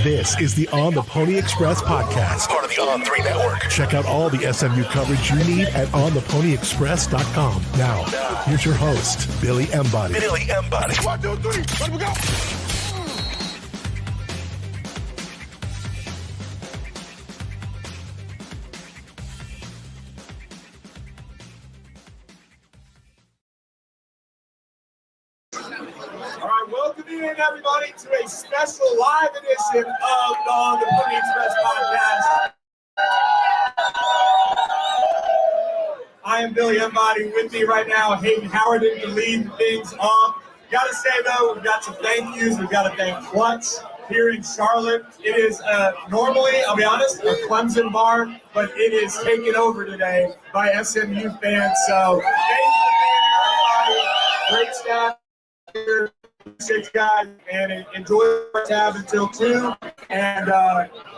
This is the On the Pony Express podcast, part of the On3 network. Check out all the SMU coverage you need at ontheponyexpress.com. Now, here's your host, Billy Embody. 1, 2, 3, let we go. Welcome in, everybody, to a special live edition of the On the Pony Express podcast. I am Billy Embody. With me right now, Hayden Howerton to lead things off. Gotta say, though, we've got some thank yous. We've got to thank Clutch here in Charlotte. It is normally, I'll be honest, a Clemson bar, but it is taken over today by SMU fans. So thank you for being here, everybody. Great staff here. 6 guys, and enjoy our tab until 2, and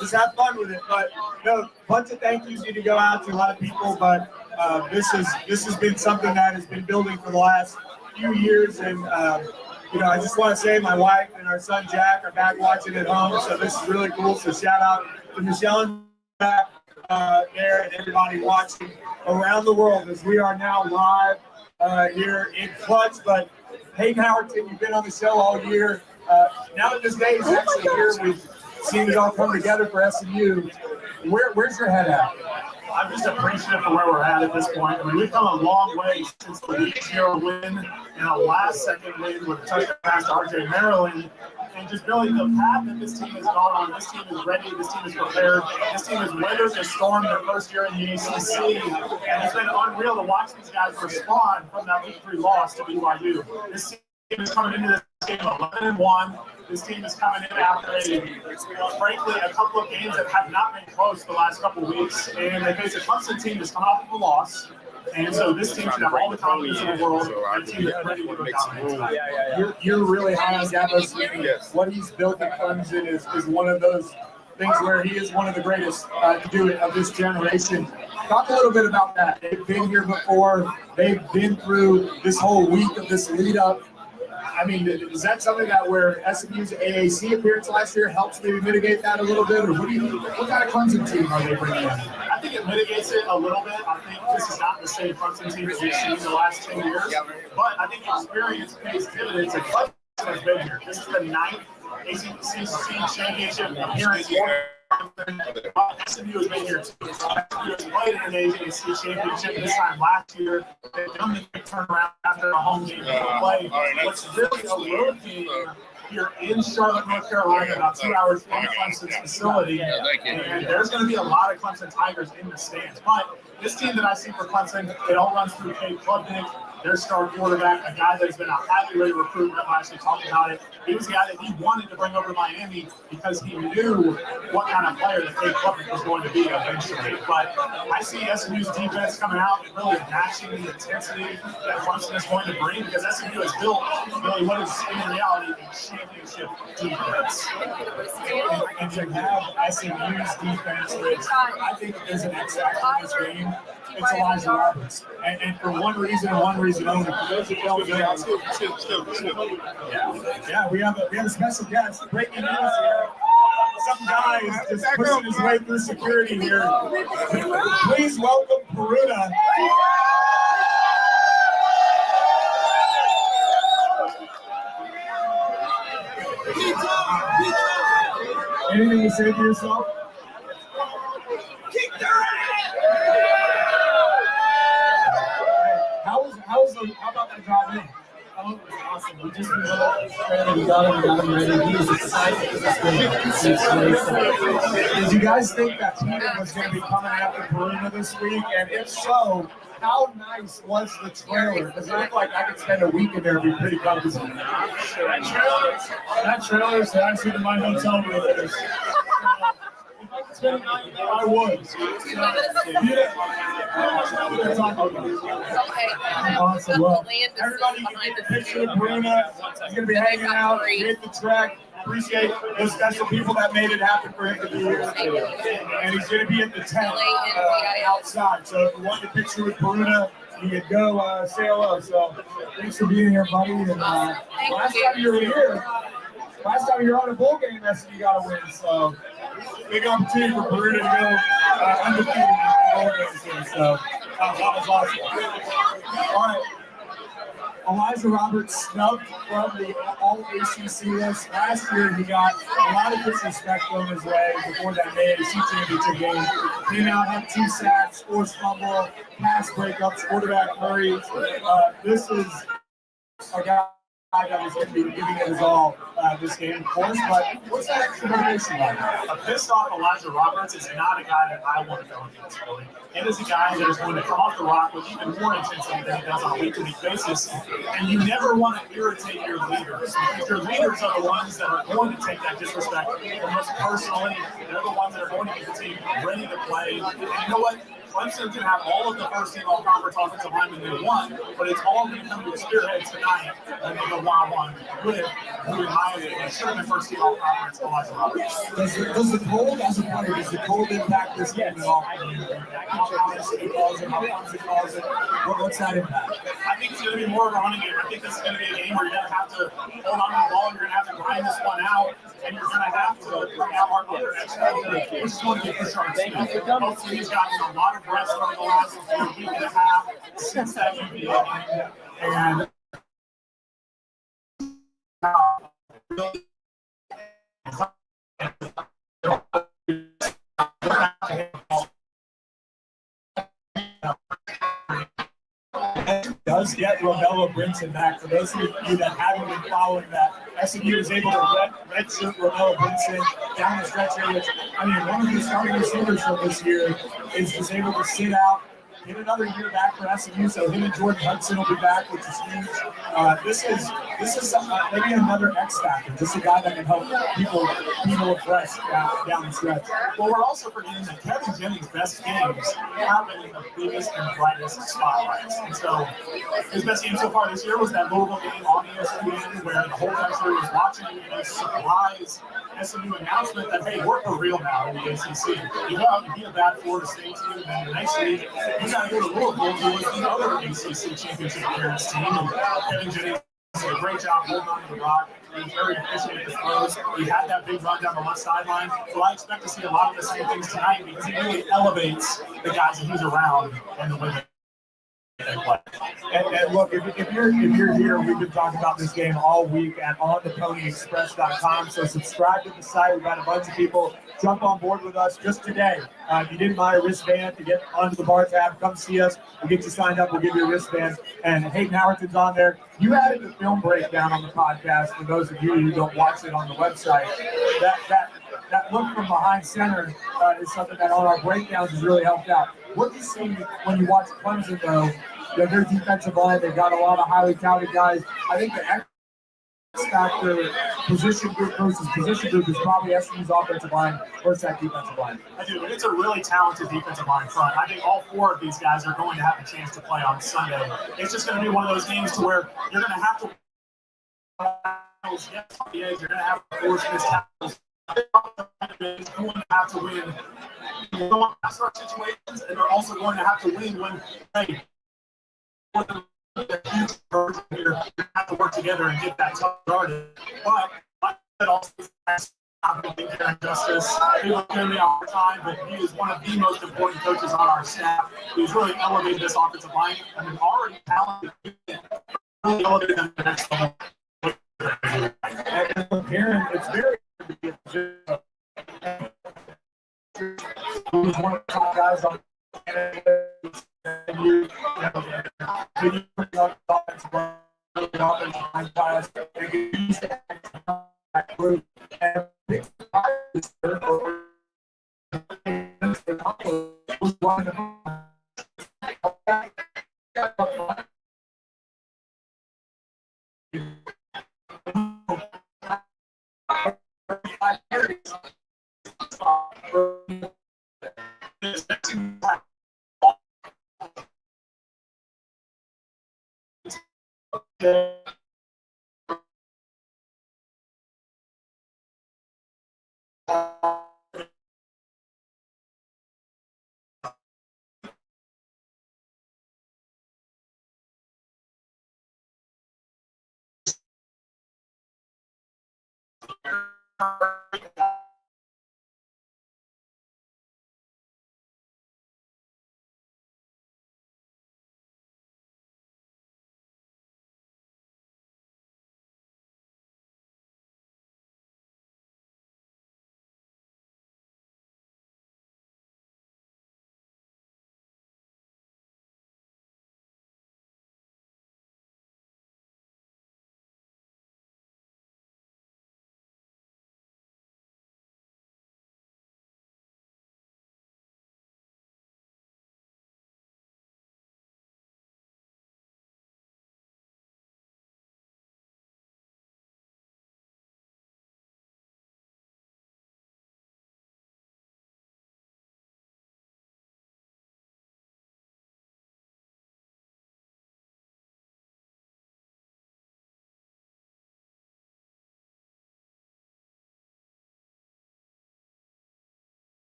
just have fun with it. But no, bunch of thank yous need to go out to a lot of people, but this has been something that has been building for the last few years, and I just want to say my wife and our son Jack are back watching at home, so this is really cool. So shout out to Michelle and back there and everybody watching around the world as we are now live here in Clutch. But Hayden Howerton, you've been on the show all year. Now that this day is actually here, we've seen it all come together for SMU. Where's your head at? I'm just appreciative for where we're at this point. I mean, we've come a long way since the Week 0 win and a last-second win with a touchdown pass to R.J. Maryland. And just building the path that this team has gone on. This team is ready. This team is prepared. This team has weathered the storm their first year in the ACC. And it's been unreal to watch these guys respond from that Week 3 loss to BYU. This team is coming into this game 11-1. This team is coming in after frankly, a couple of games that have not been close the last couple of weeks. And they face a Clemson team that's coming off of a loss. And so this team should have all the confidence in the world. And the team is ready to go down. You're really high on Gavos. What he's built at Clemson is one of those things where he is one of the greatest to do it of this generation. Talk a little bit about that. They've been here before. They've been through this whole week of this lead up. I mean, is that something that where SMU's AAC appearance last year helps maybe mitigate that a little bit? Or what kind of Clemson team are they bringing in? I think it mitigates it a little bit. I think this is not the same Clemson team that we've seen in the last 10 years. But I think experience pays dividends. And Clemson has been here. This is the 9th ACC Championship appearance. SMU has been here too. SMU has played in an ACC Championship this time last year. They've done the big turnaround after a home game play. What's really a road game here in Charlotte, North Carolina, about 2 hours from Clemson's facility. And there's going to be a lot of Clemson Tigers in the stands. But this team that I see for Clemson, it all runs through Cade Klubnik, their star quarterback, a guy that's been a highly rated recruit. I've actually talked about it. He was the guy that he wanted to bring over to Miami because he knew what kind of player that Cade Klubnik was going to be eventually. But I see SMU's defense coming out and really matching the intensity that Clemson is going to bring because SMU has built really what is in reality a championship defense. And you have SMU's defense, which I think is an X factor in this game. It's Elijah Roberts. And for one reason and one reason only. For those who don't know, we have a special guest breaking news here. Some guy is just pushing his way through security here. Please welcome Peruna. Anything to say for yourself? How about that drive in? Oh, it was awesome. We just got him ready. He was excited for this game. Did you guys think that team was going to be coming after Peruna this week? And if so, how nice was the trailer? Because it looked like I could spend a week in there and be pretty comfortable. That trailer is actually to my hotel room. I would. Awesome. Well, everybody can get a picture of Peruna. He's going to be hanging out, hit the track. Appreciate those special people that made it happen for him to be here. And he's going to be at the tent outside. So if you want a picture with Peruna, you can go say hello. So thanks for being here, buddy. And last time you were here, you're on a bowl game, SMU got to win. So big opportunity for Peru to go undefeated in bowl games here. So that was awesome. All right. Elijah Roberts snubbed from the All-ACC list. Last year, he got a lot of disrespect thrown his way before that ACC Championship game. Came out, had 2 sacks, forced fumble, pass breakups, quarterback hurries. This is a guy that was going to be giving it his all this game, of course, but what's that extra motivation like? A pissed off Elijah Roberts is not a guy that I want to go against, really. It is a guy that is going to come off the rock with even more intensity than he does on a week-to-week basis, and you never want to irritate your leaders, because your leaders are the ones that are going to take that disrespect the most personally. They're the ones that are going to get the team ready to play. And you know what? Clemson can have all of the first-team all-conference offensive linemen they want, but it's all going to come to a spearhead tonight when they go one-on-one with who, in my opinion, should have been first-team all-conference, Elijah Roberts. Does the cold, as a player, does the cold impact this game at all? How SMU calls it, how Clemson calls it? What's that impact? I think it's going to be more of a running game. I think this is going to be a game where you're going to have to hold on to the ball, you're going to have to grind this one out, and you're going to have to bring out our other extra, which is going to be for sure. Hopefully, he's gotten a lot of rest over the last week and a half since that UVA game, and does get Romello Brinson back. For those of you that haven't been following that, SMU is able to redshirt Romello Brinson down the stretch here, which, I mean, one of the starting receivers from this year is just able to sit out, get another year back for SMU, so him and Jordan Hudson will be back, which is huge. This is maybe another X factor, just a guy that can help people afresh down the stretch. Well, we're also forgetting that Kevin Jennings' best games have been in the biggest and brightest spotlights. And so his best game so far this year was that Louisville game on ESPN, where the whole country was watching a surprise SMU announcement that, hey, we're for real now in the ACC. You go out and beat a bad Florida State team, and then the next week, you got to go to Louisville, who was the other ACC Championship appearance team. And Kevin Jennings did a great job holding on to the rock. He was very efficient at the throws. He had that big run down the left sideline. So I expect to see a lot of the same things tonight, because he really elevates the guys that he's around and the way they play. And look, if you're here, we've been talking about this game all week at ontheponyexpress.com. So subscribe to the site. We've got a bunch of people jump on board with us just today. If you didn't buy a wristband to get onto the bar tab, come see us. We'll get you signed up. We'll give you a wristband. And Hayden Howerton's on there. You added the film breakdown on the podcast for those of you who don't watch it on the website. That look from behind center is something that on our breakdowns has really helped out. What do you see when you watch Clemson, though? Their defensive line, they've got a lot of highly touted guys. I think the X factor position group versus position group is probably SMU's offensive line versus that defensive line. I do. It's a really talented defensive line front. I think all 4 of these guys are going to have a chance to play on Sunday. It's just going to be one of those games to where you're going to have to you're going to have to force this tackles. You're going to have to win situations, and they're also going to have to win when, hey, a huge version here, you have to work together and get that tough started. But like I said, also, I don't think they're injustice. He was giving me a hard time, but he is one of the most important coaches on our staff. He's really elevated this offensive line, and we've already talented, really elevated them to the next level. And comparing, it's very good to be a position. He's one of the top guys on you bring up offensive line class, and you use that group and All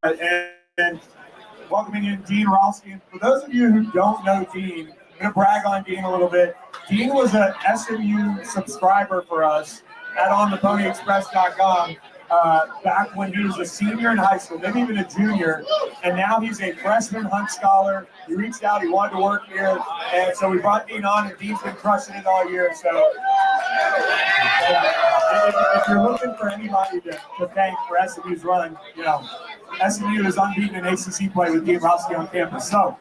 right, and welcoming in Dean Ralston. For those of you who don't know Dean, I'm going to brag on Dean a little bit. Dean was a SMU subscriber for us at ontheponyexpress.com back when he was a senior in high school, maybe even a junior, and now he's a freshman Hunt Scholar. He reached out, he wanted to work here, and so we brought Dean on, and Dean's been crushing it all year. So if you're looking for anybody to thank for SMU's run, you know, SMU is unbeaten in ACC play with Dean Ralston on campus. So,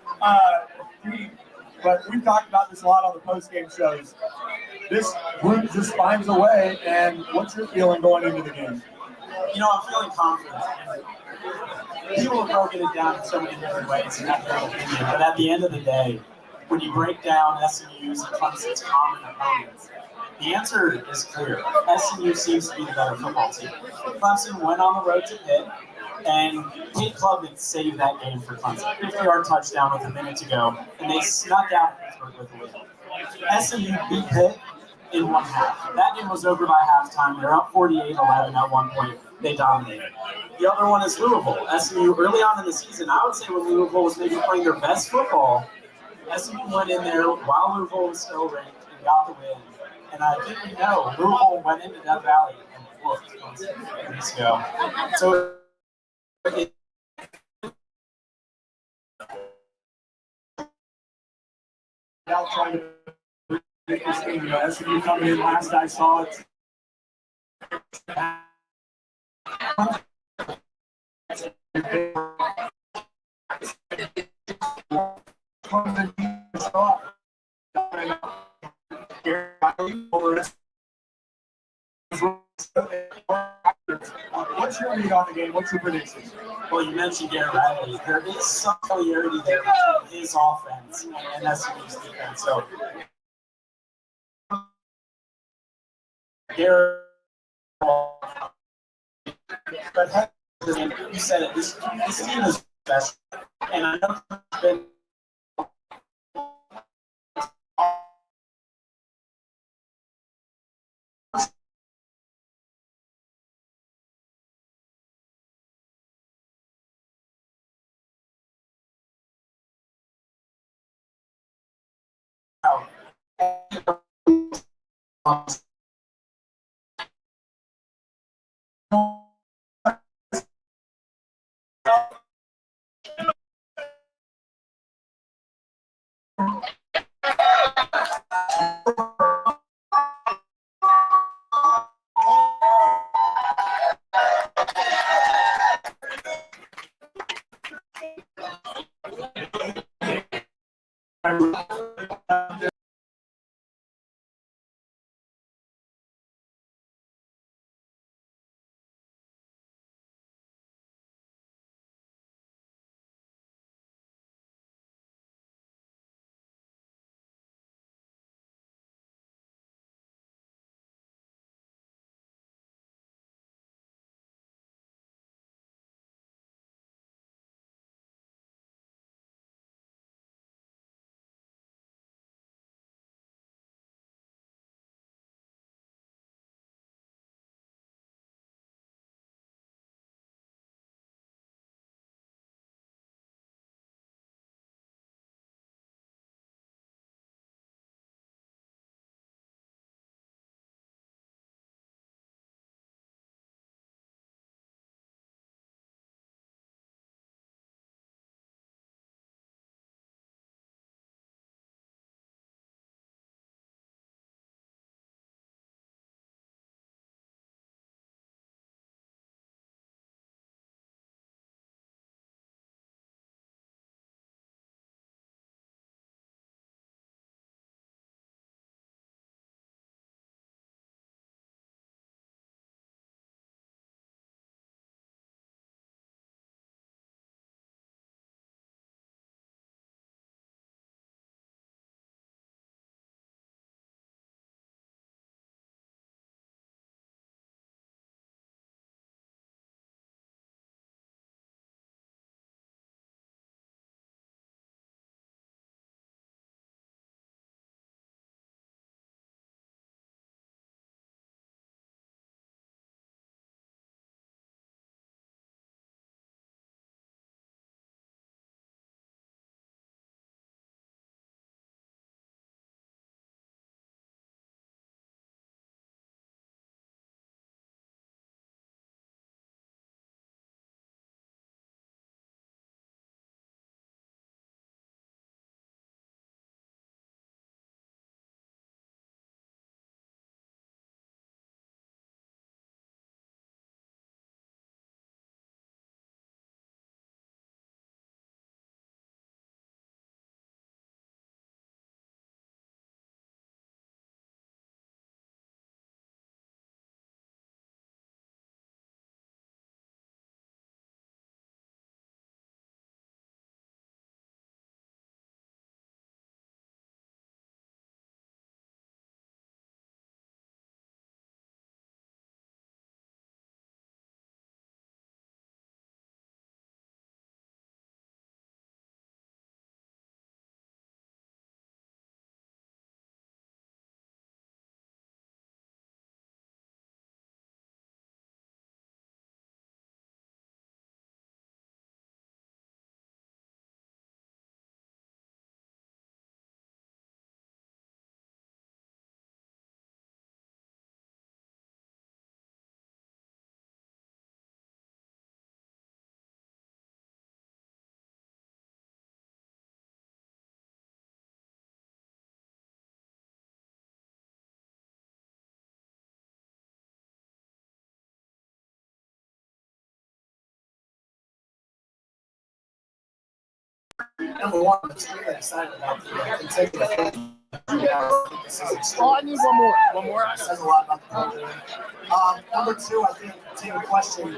Dean, but we've talked about this a lot on the post-game shows. This group just finds a way, and what's your feeling going into the game? You know, I'm feeling confident. People will broken it down in so many different ways and have their own opinion, but at the end of the day, when you break down SMU's and Clemson's common opponents, the answer is clear. SMU seems to be the better football team. Clemson went on the road to Pitt, and Pitt Clubman saved that game for Clemson. 50-yard touchdown with a minute to go, and they snuck out Pittsburgh with a win. SMU beat Pitt in one half. That game was over by halftime. They're up 48-11 at one point. They dominated. The other one is Louisville. SMU, early on in the season, I would say when Louisville was maybe playing their best football, SMU went in there while Louisville was still ranked and got the win. And I think we know Louisville went into Death Valley and whooped Clemson 2 weeks ago. So Now trying to make this game, you know, SMU coming in last I saw it. What's your read on the game? What's your prediction? Well, you mentioned Garrett Riley. There is some familiarity there between his offense and SMU's defense. So, Garrett, but you said it. This team is special, and I know it's been. number one, I'm extremely excited about the consecutive. Oh, I need one more. One more. It says a lot about the program. Number two, I think, to your question,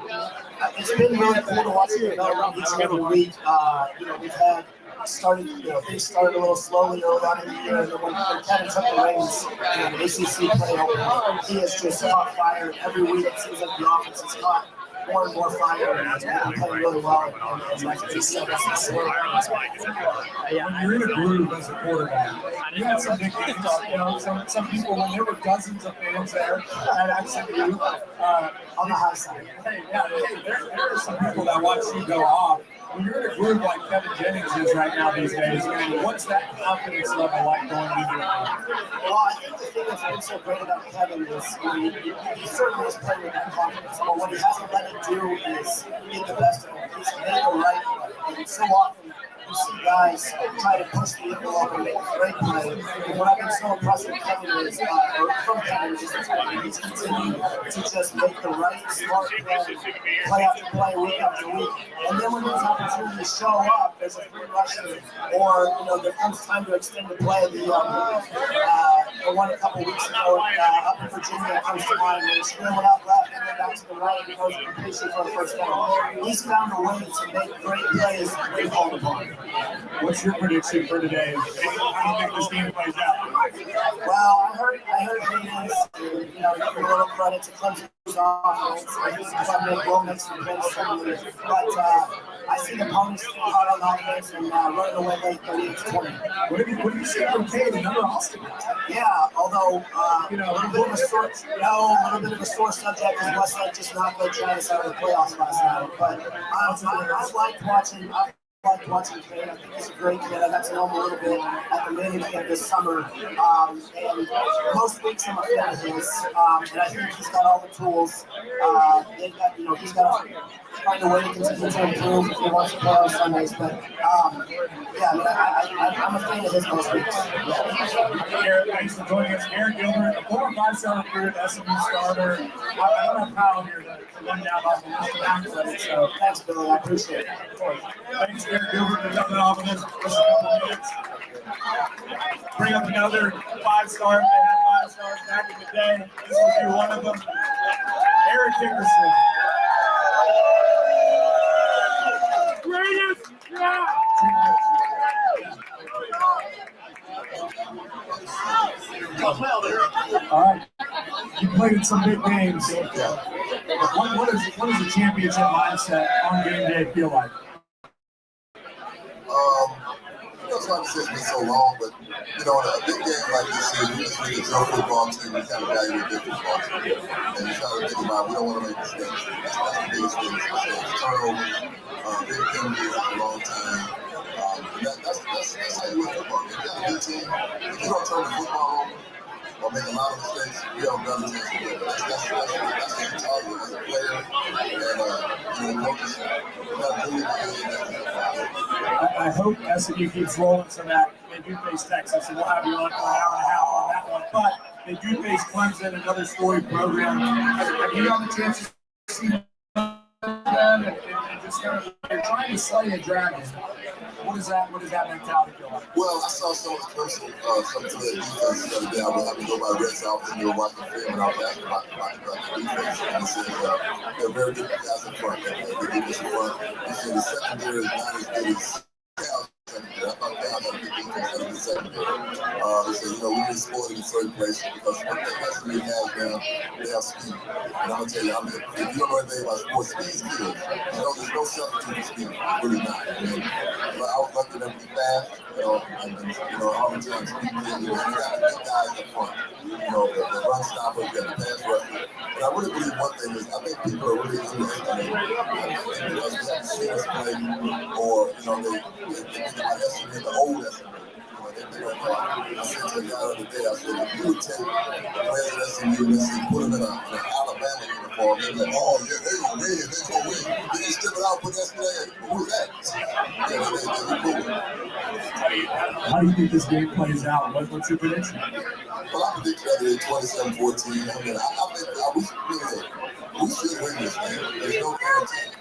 it's been really cool to watch it develop each and every week. We've had things started a little slowly early on in the year, and then when Kevin took the reins in the ACC playoff, he has just caught fire every week. It seems like the offense has caught more and more fire, and it's been playing really well. And like you said, that's the story. When you're in a groove as a quarterback, you had some big games. Some people, when there were dozens of fans there at SMU, On the high side. There are some people that watch you go off. When you're in a groove like Kevin Jennings is right now these days, what's that confidence level like going into it? Well, I think the thing that's been so great about Kevin is he certainly has played with that confidence, but what he hasn't let it do is get the best of him. He's made the right play. And so often you see guys try to push the envelope and make a great play. And what I've been so impressed with Kevin is, he's continued to just make the right, smart play after play, week after week. And then when those opportunities show up, there's a free rusher, or there comes time to extend the play. The one a couple weeks ago up in Virginia comes to mind, where he scrambled out left and then back to the right and goes to completion for the first down. He's found a way to make great plays and hold upon. What's your prediction for today? How do you think this game plays out? Well, I heard Hayden's, give a little credit to Clemson's offense. I think Clemson will make some plays certainly, but I see the opponents hard on offense and running away late 38-20. What do you see from Hayden? Another Austin? Yeah, although a little bit of a sore subject is Westlake just not good Travis out of the playoffs last night. But I liked watching Kane. I think he's a great kid. I got to know him a little bit at the Manning camp this summer. And most weeks I'm a fan of his. And I think he's got all the tools. He's got to find a way to continue to improve if he wants to play on Sundays. But I'm a fan of his most weeks. Thanks for joining us. Aaron Gilbert, a former 5-star recruit, SMU starter. I don't have Kyle here to run down off the list of accolades. So Thanks, Billy. I appreciate it. thanks, Aaron Gilbert, for jumping off in just a couple minutes. Bring up another 5-star. They had 5 stars back in the day. This will be one of them. Eric Dickerson. Greatest! Yeah! All right. You played in some big games. What does a championship mindset on game day feel like? It's hard to say it's been so long, but in a big game like this year, you just need a Joe football team, you kind of value a big football team. And you try to think about, we don't want to make mistakes. That's the biggest thing is mistakes. Turnovers, big penalties for a long time. That's how you win football. If you got a good team, if you don't turn the football over or make a lot of mistakes, we don't got a chance to win. That's the mentality as a player. And coaches got to really I hope SMU keeps rolling so that they do face Texas, and we'll have you on for an hour and a half on that one. But they do face Clemson, another storied program. Have you gotten the chance to see them and just they're trying to slay a dragon? What is that mentality feel like? Well, I saw some of the Clemson, some of the defense the other day. I was having to go by Red South and watching the film, and I was asking about the defense. And he said they're very good guys in front. They're good in front. He said the secondary is not as good as Cal's secondary. I thought Cal had a good defense out of the secondary. He said, we get spoiled in certain places because one thing SMU has now, they have speed. And I'm going to tell you, if you don't know anything about sports, speed is kills. There's no substitute for speed. Really not. I was lucky enough to be fast, and all the time speed kills. You got the big guys up front. The run stopper, you got the pass rusher. And I really believe one thing is, I think people are really underestimating because we haven't seen us play, or they think about SMU, the old SMU. I said to the guy the other day, I said, if you would take players at SMU and put them in an Alabama uniform, they'd be like, oh, yeah, they're going to win. Then you step it out, put that there. Who's that? Yeah, they're cool. How do you think this game plays out? What's your prediction? Well, I predict that it's 27-14. I mean, we should win this game. There's no guarantee.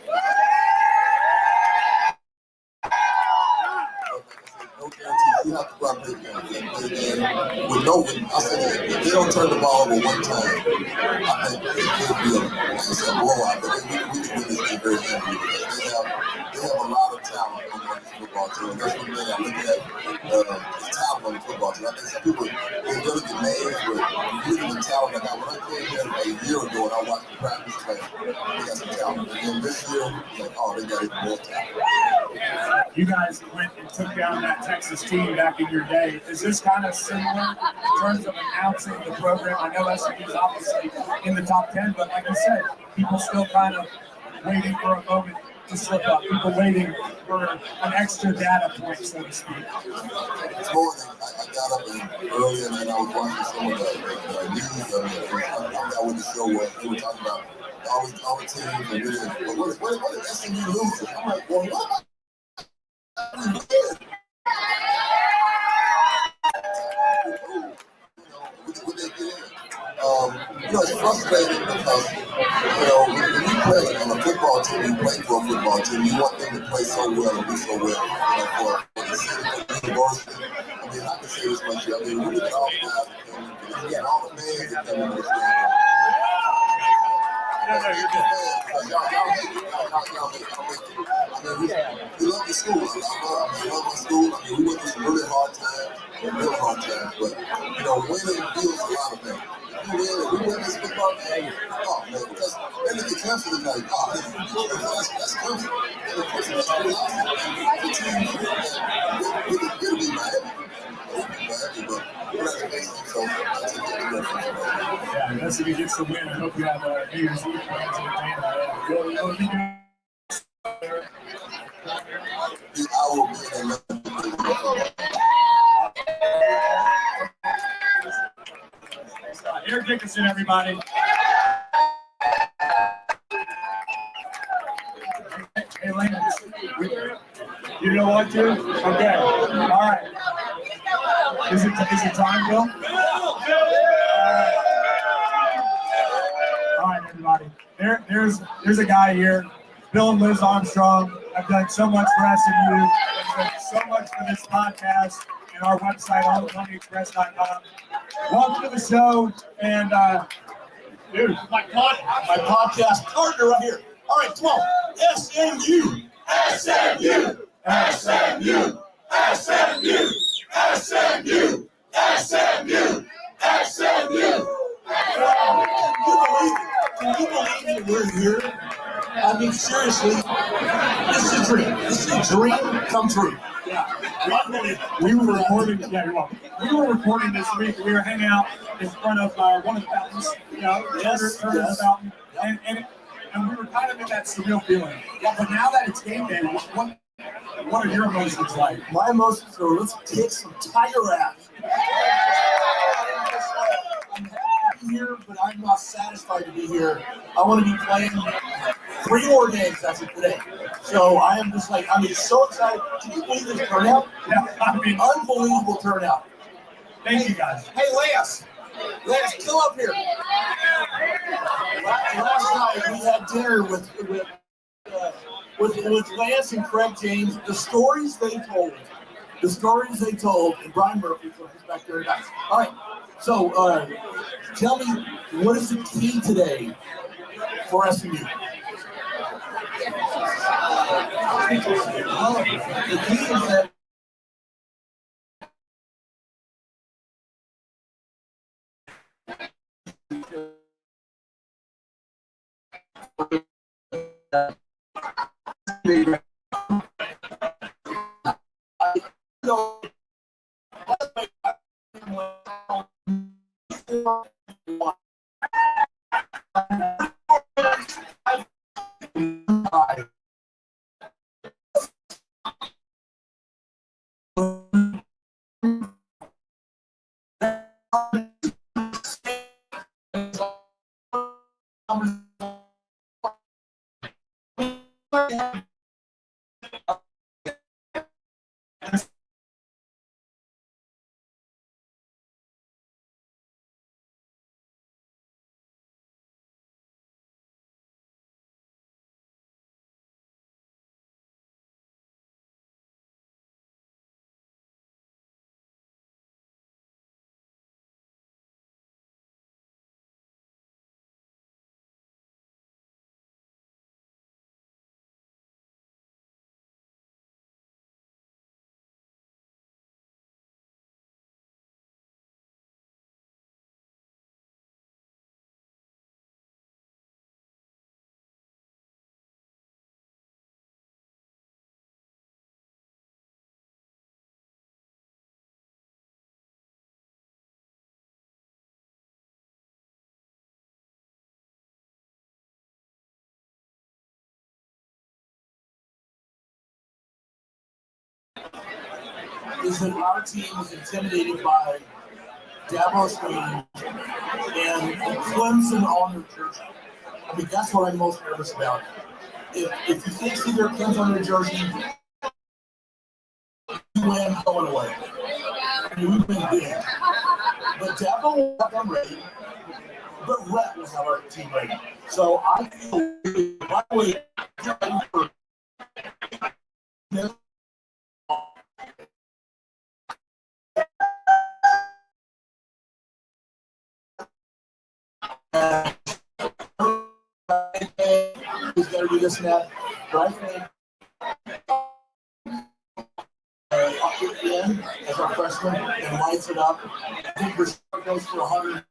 We have to go out and play the game. With no, I said if they don't turn the ball over one time, I think it could be a blowout. But we can win this game very easily because they have a lot of talent on this football team. That's one thing I look at. The talent on the football team. I think some people they look at names, but you look at the talent. Like when I came here a year ago and I watched the practice, like they got some talent. And then this year, like they got even more talent. You guys went and took down that Texas team back in your day. Is this kind of similar in terms of announcing the program? I know SMU is obviously in the top 10, but like you said, people still kind of waiting for a moment to slip up. People waiting for an extra data point, so to speak. This morning, I got up early and I was watching some of the news. I forgot what the show was. They were talking about all the teams and really, what did SMU lose? I'm like, well, what? What they get in. It's frustrating because, when you play on a football team, you play for a football team, you want them to play so well and do so well. For the city, for the university. I mean, I can say this much. I mean, we look at all the guys and all the fans that come in this game. No, you're good. We love the school. I love my school. I mean, we went through some really hard times, real hard times. But, winning feels a lot of things. We win this football game. Oh, man, because they look at Clemson and like, that's Clemson. And Clemson is pretty awesome. The team it'll be Miami. But we're not going to make so that's a good reference. Yeah, that's if he gets the win. I hope you have New Year's Eve plans in Atlanta. I will be in Eric Dickinson, everybody. Hey, Lane, you know what, dude? Okay, all right. Is it time, Bill? All right, everybody. There's a guy here, Bill and Liz Armstrong. I've done so much for SMU. I've done so much for this podcast and our website, ontheponyexpress.com. Welcome to the show, and dude, my podcast partner right here. All right, come on, SMU, SMU, SMU, SMU, SMU, SMU, SMU. Can you believe that we're here? I mean, seriously, this is a dream. This is a dream come true. Yeah. We were recording. Yeah, you're welcome. We were recording this week. We were hanging out in front of one of the fountains. Turner's fountain, and we were kind of in that surreal feeling. Yeah, but now that it's game day, what are your emotions like? My emotions are, let's kick some Tiger ass. I'm happy to be here, but I'm not satisfied to be here. I want to be playing 3 more games after today. So I am just I'm so excited. Can you believe this turnout? Yeah, I mean, unbelievable turnout. Thank you, guys. Hey, Lance, come up here. Last night we had dinner with Lance and Craig James. The stories they told, and Brian Murphy from his back there. Nice. All right. So tell me, what is the key today for SMU? Well, the key is that is that our team is intimidated by Dabo Sweeney and Clemson on their jersey. I mean, that's what I'm most nervous about. If you can't see their Clemson on their jersey, you win going away. I mean, we win big. But Dabo will have them ready, but Rhett will have our team ready. So I feel, by the way, get ready for this. He's got to do this and that. Right thing. Up at the end as our freshman and lights it up. I think Rashard goes for 100.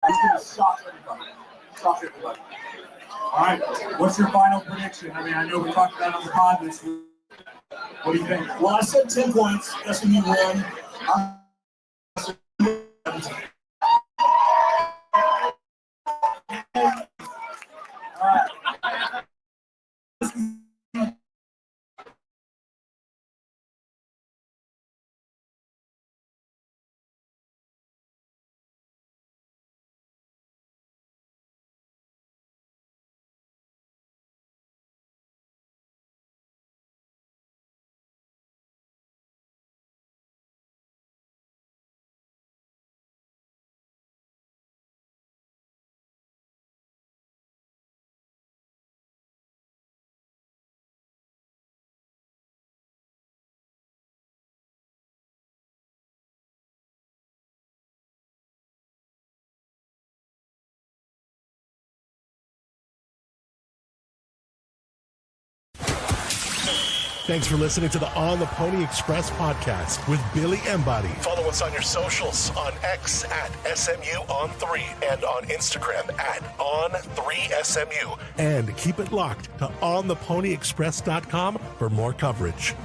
He's going to shock everybody. Shock everybody. All right. What's your final prediction? I mean, I know we talked about it on the pod this week. What do you think? Well, I said 10 points. SMU win. Thanks for listening to the On the Pony Express podcast with Billy Embody. Follow us on your socials on X at SMU-on3 and on Instagram at On3SMU. And keep it locked to OnThePonyExpress.com for more coverage.